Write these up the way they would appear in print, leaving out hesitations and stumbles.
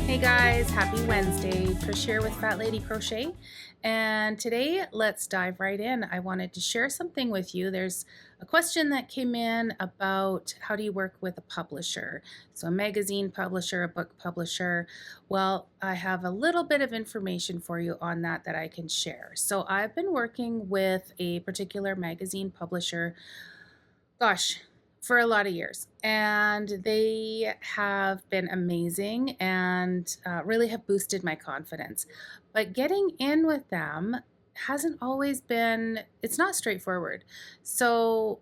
Hey guys, happy Wednesday. Trish here with Fat Lady Crochet, and today let's dive right in. I wanted to share something with you. There's a question that came in about how do you work with a publisher, so a magazine publisher, a book publisher. Well, I have a little bit of information for you on that I can share. So I've been working with a particular magazine publisher, gosh, for a lot of years, and they have been amazing and really have boosted my confidence. But getting in with them hasn't always been, it's not straightforward. So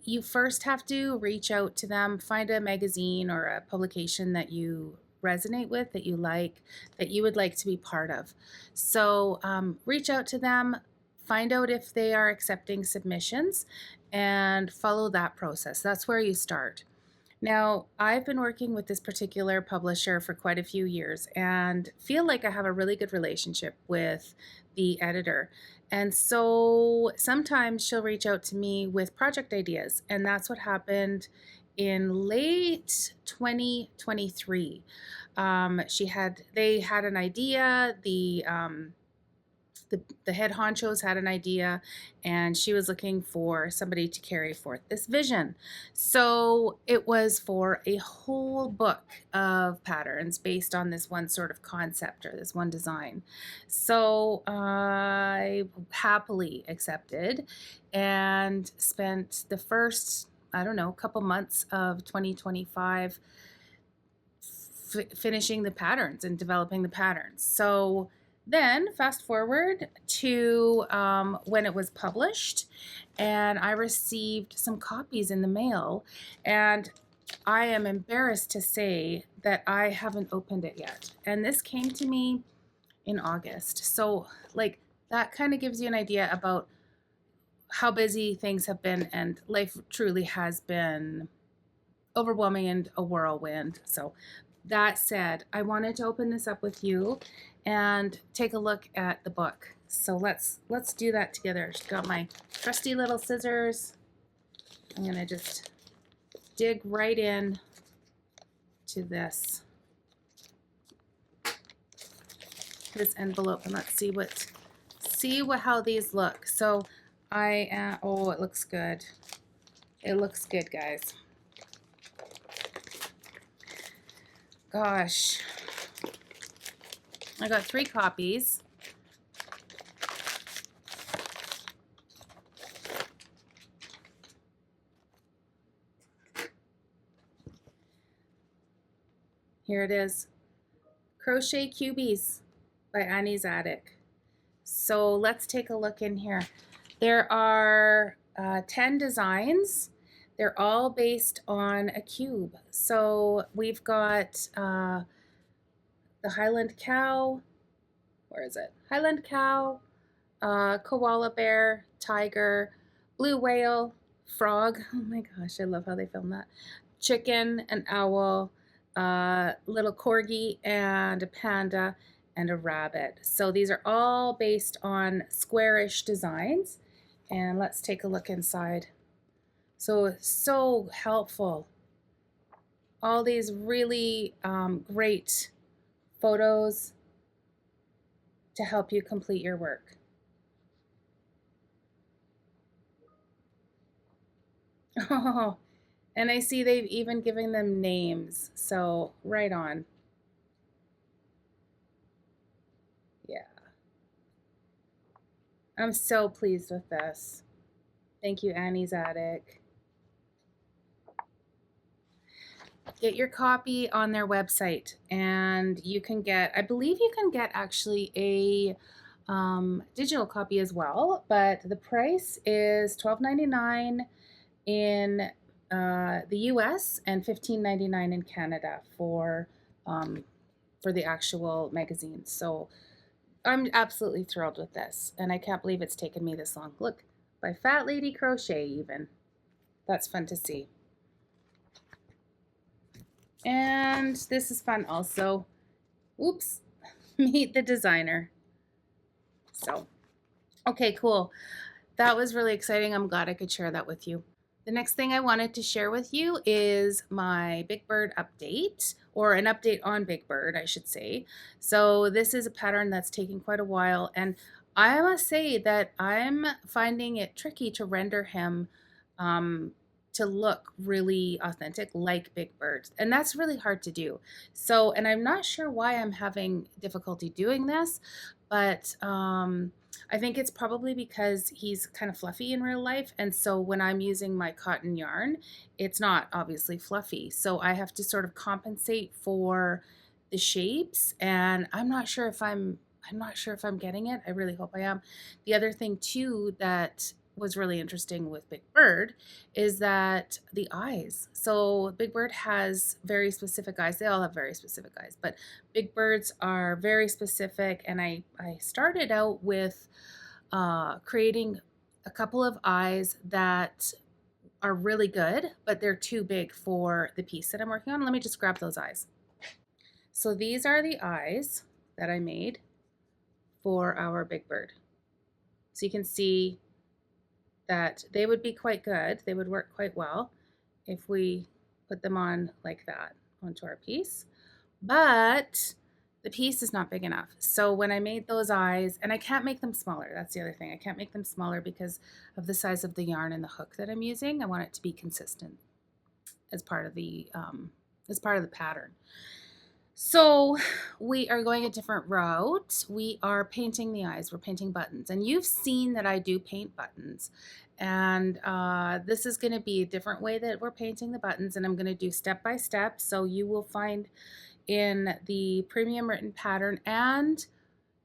you first have to reach out to them, find a magazine or a publication that you resonate with, that you like, that you would like to be part of. So reach out to them, find out if they are accepting submissions, and follow that process. That's where you start. Now, I've been working with this particular publisher for quite a few years and feel like I have a really good relationship with the editor. And so sometimes she'll reach out to me with project ideas, and that's what happened in late 2023. They had an idea, the head honchos had an idea, and she was looking for somebody to carry forth this vision. So it was for a whole book of patterns based on this one sort of concept or this one design. So I happily accepted and spent the first, I don't know, couple months of 2025 finishing the patterns and developing the patterns. So then fast forward to when it was published, and I received some copies in the mail, and I am embarrassed to say that I haven't opened it yet. And this came to me in August. So like that kind of gives you an idea about how busy things have been, and life truly has been overwhelming and a whirlwind. So that said, I wanted to open this up with you and take a look at the book. So let's do that together. Got my trusty little scissors. I'm gonna just dig right in to this envelope, and let's see how these look. So oh, it looks good. It looks good, guys. Gosh, I got 3 copies. Here it is, Crochet Cubies by Annie's Attic. So let's take a look in here. There are 10 designs. They're all based on a cube. So we've got the Highland cow. Where is it? Highland cow, koala bear, tiger, blue whale, frog. Oh my gosh, I love how they filmed that. Chicken, an owl, little corgi, and a panda, and a rabbit. So these are all based on squarish designs. And let's take a look inside. So helpful. All these really great photos to help you complete your work. Oh, and I see they've even given them names. So right on. Yeah. I'm so pleased with this. Thank you, Annie's Attic. Get your copy on their website, and you can get, I believe you can get actually a digital copy as well, but the price is $12.99 in the US and $15.99 in Canada for the actual magazine. So I'm absolutely thrilled with this, and I can't believe it's taken me this long. Look, by Fat Lady Crochet even. That's fun to see. And this is fun also. Oops, meet the designer. So, okay, cool. That was really exciting. I'm glad I could share that with you. The next thing I wanted to share with you is my Big Bird update, or an update on Big Bird, I should say. So this is a pattern that's taking quite a while, and I must say that I'm finding it tricky to render him to look really authentic like Big Bird, and that's really hard to do. So, and I'm not sure why I'm having difficulty doing this, but I think it's probably because he's kind of fluffy in real life. And so when I'm using my cotton yarn, it's not obviously fluffy. So I have to sort of compensate for the shapes. And I'm not sure if I'm getting it. I really hope I am. The other thing too that was really interesting with Big Bird is that the eyes. So Big Bird has very specific eyes. They all have very specific eyes, but Big Birds are very specific. And I started out with creating a couple of eyes that are really good, but they're too big for the piece that I'm working on. Let me just grab those eyes. So these are the eyes that I made for our Big Bird. So you can see that they would be quite good. They would work quite well if we put them on like that onto our piece. But the piece is not big enough. So when I made those eyes, and I can't make them smaller, that's the other thing. I can't make them smaller because of the size of the yarn and the hook that I'm using. I want it to be consistent as part of the pattern. So we are going a different route. We are painting the eyes. We're painting buttons. And you've seen that I do paint buttons. And this is going to be a different way that we're painting the buttons. And I'm going to do step by step. So you will find in the premium written pattern and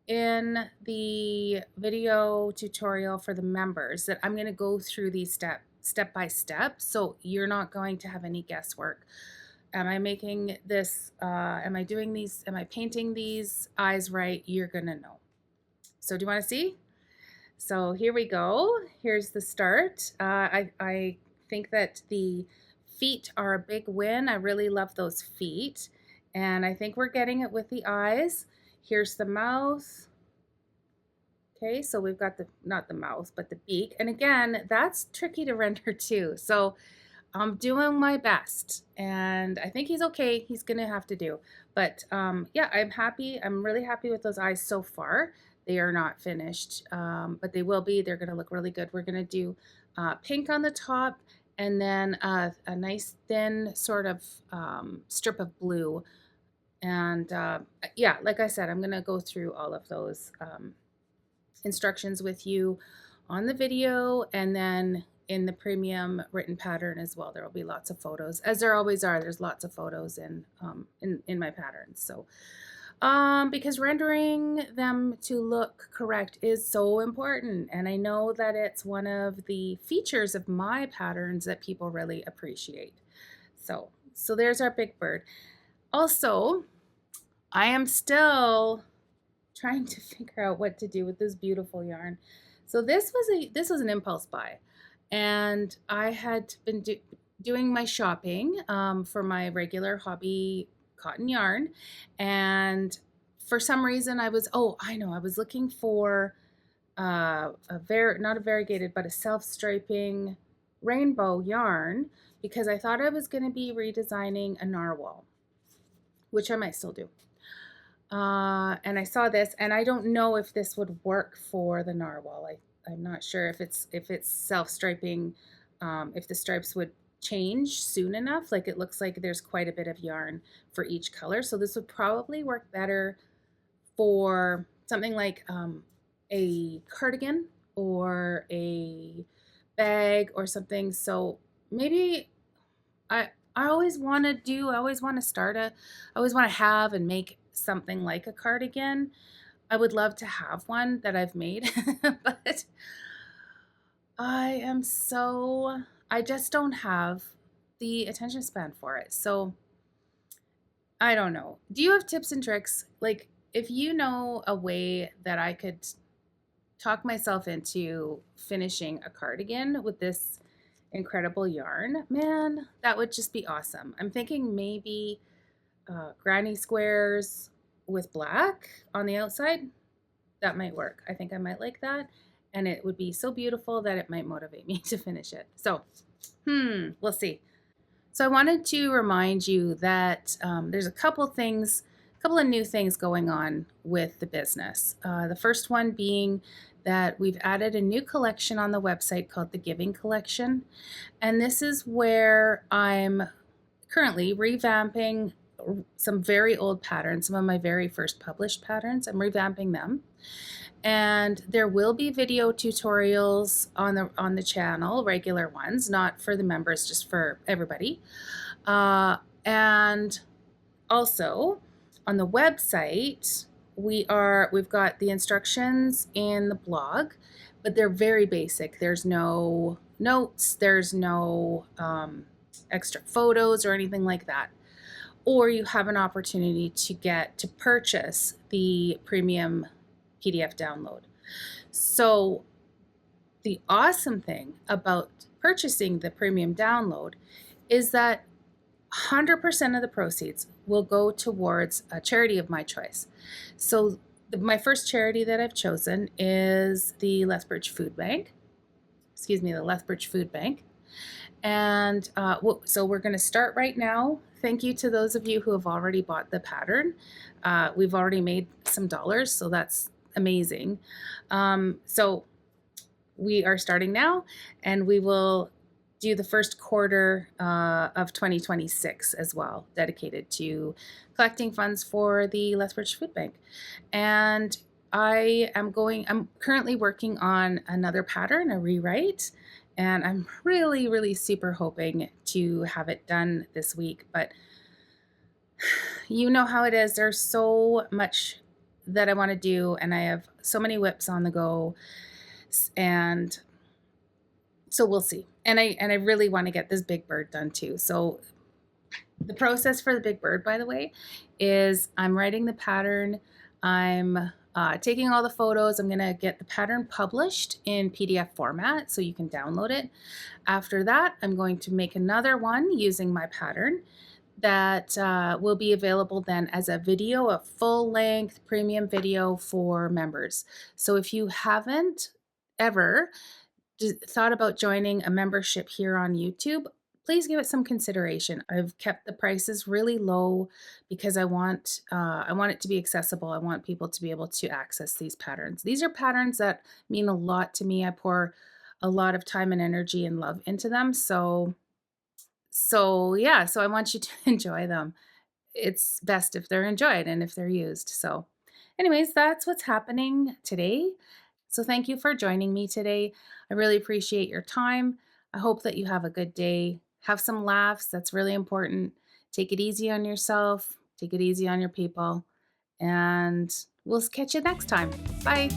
in the video tutorial for the members that I'm going to go through these step by step. So you're not going to have any guesswork. Am I making this, am I doing these, am I painting these eyes right? You're gonna know. So do you wanna see? So here we go. Here's the start. I think that the feet are a big win. I really love those feet. And I think we're getting it with the eyes. Here's the mouth. Okay, so we've got not the mouth, but the beak. And again, that's tricky to render too. So I'm doing my best, and I think he's okay. He's gonna have to do, but yeah, I'm happy. I'm really happy with those eyes so far. They are not finished, but they will be. They're gonna look really good. We're gonna do pink on the top, and then a nice thin sort of strip of blue. And yeah, like I said, I'm gonna go through all of those instructions with you on the video, and then in the premium written pattern as well. There will be lots of photos, as there always are. There's lots of photos in my patterns. So because rendering them to look correct is so important, and I know that it's one of the features of my patterns that people really appreciate. So there's our Big Bird. Also, I am still trying to figure out what to do with this beautiful yarn. So this was an impulse buy. And I had been doing my shopping for my regular hobby cotton yarn. And for some reason I was looking for not a variegated, but a self-striping rainbow yarn, because I thought I was going to be redesigning a narwhal, which I might still do. And I saw this, and I don't know if this would work for the narwhal. I'm not sure if it's self-striping, if the stripes would change soon enough. Like, it looks like there's quite a bit of yarn for each color. So this would probably work better for something like a cardigan or a bag or something. So maybe I always want to have and make something like a cardigan. I would love to have one that I've made, but I just don't have the attention span for it. So I don't know. Do you have tips and tricks? Like, if you know a way that I could talk myself into finishing a cardigan with this incredible yarn, man, that would just be awesome. I'm thinking maybe granny squares with black on the outside. That might work. I think I might like that, and it would be so beautiful that it might motivate me to finish it. So We'll see. So I wanted to remind you that there's a couple of new things going on with the business. The first one being that we've added a new collection on the website called the Giving Collection. And this is where I'm currently revamping some very old patterns, some of my very first published patterns. I'm revamping them. And there will be video tutorials on the channel, regular ones, not for the members, just for everybody. And also on the website, we've got the instructions in the blog, but they're very basic. There's no notes, there's no extra photos or anything like that. Or you have an opportunity to purchase the premium PDF download. So the awesome thing about purchasing the premium download is that 100% of the proceeds will go towards a charity of my choice. So my first charity that I've chosen is the Lethbridge Food Bank. The Lethbridge Food Bank. And so we're going to start right now. Thank you to those of you who have already bought the pattern. We've already made some dollars, so that's amazing. So we are starting now, and we will do the first quarter of 2026 as well, dedicated to collecting funds for the Lethbridge Food Bank. And I'm currently working on another pattern, a rewrite, and I'm really, really super hoping to have it done this week. But you know how it is. There's so much that I want to do, and I have so many whips on the go, and so we'll see. And I really want to get this big bird done too. So the process for the big bird, by the way, is I'm writing the pattern. I'm taking all the photos. I'm going to get the pattern published in PDF format so you can download it. After that, I'm going to make another one using my pattern that will be available then as a video, a full-length premium video for members. So if you haven't ever thought about joining a membership here on YouTube, please give it some consideration. I've kept the prices really low because I want it to be accessible. I want people to be able to access these patterns. These are patterns that mean a lot to me. I pour a lot of time and energy and love into them. So I want you to enjoy them. It's best if they're enjoyed and if they're used. So anyways, that's what's happening today. So thank you for joining me today. I really appreciate your time. I hope that you have a good day. Have some laughs. That's really important. Take it easy on yourself. Take it easy on your people. And we'll catch you next time. Bye.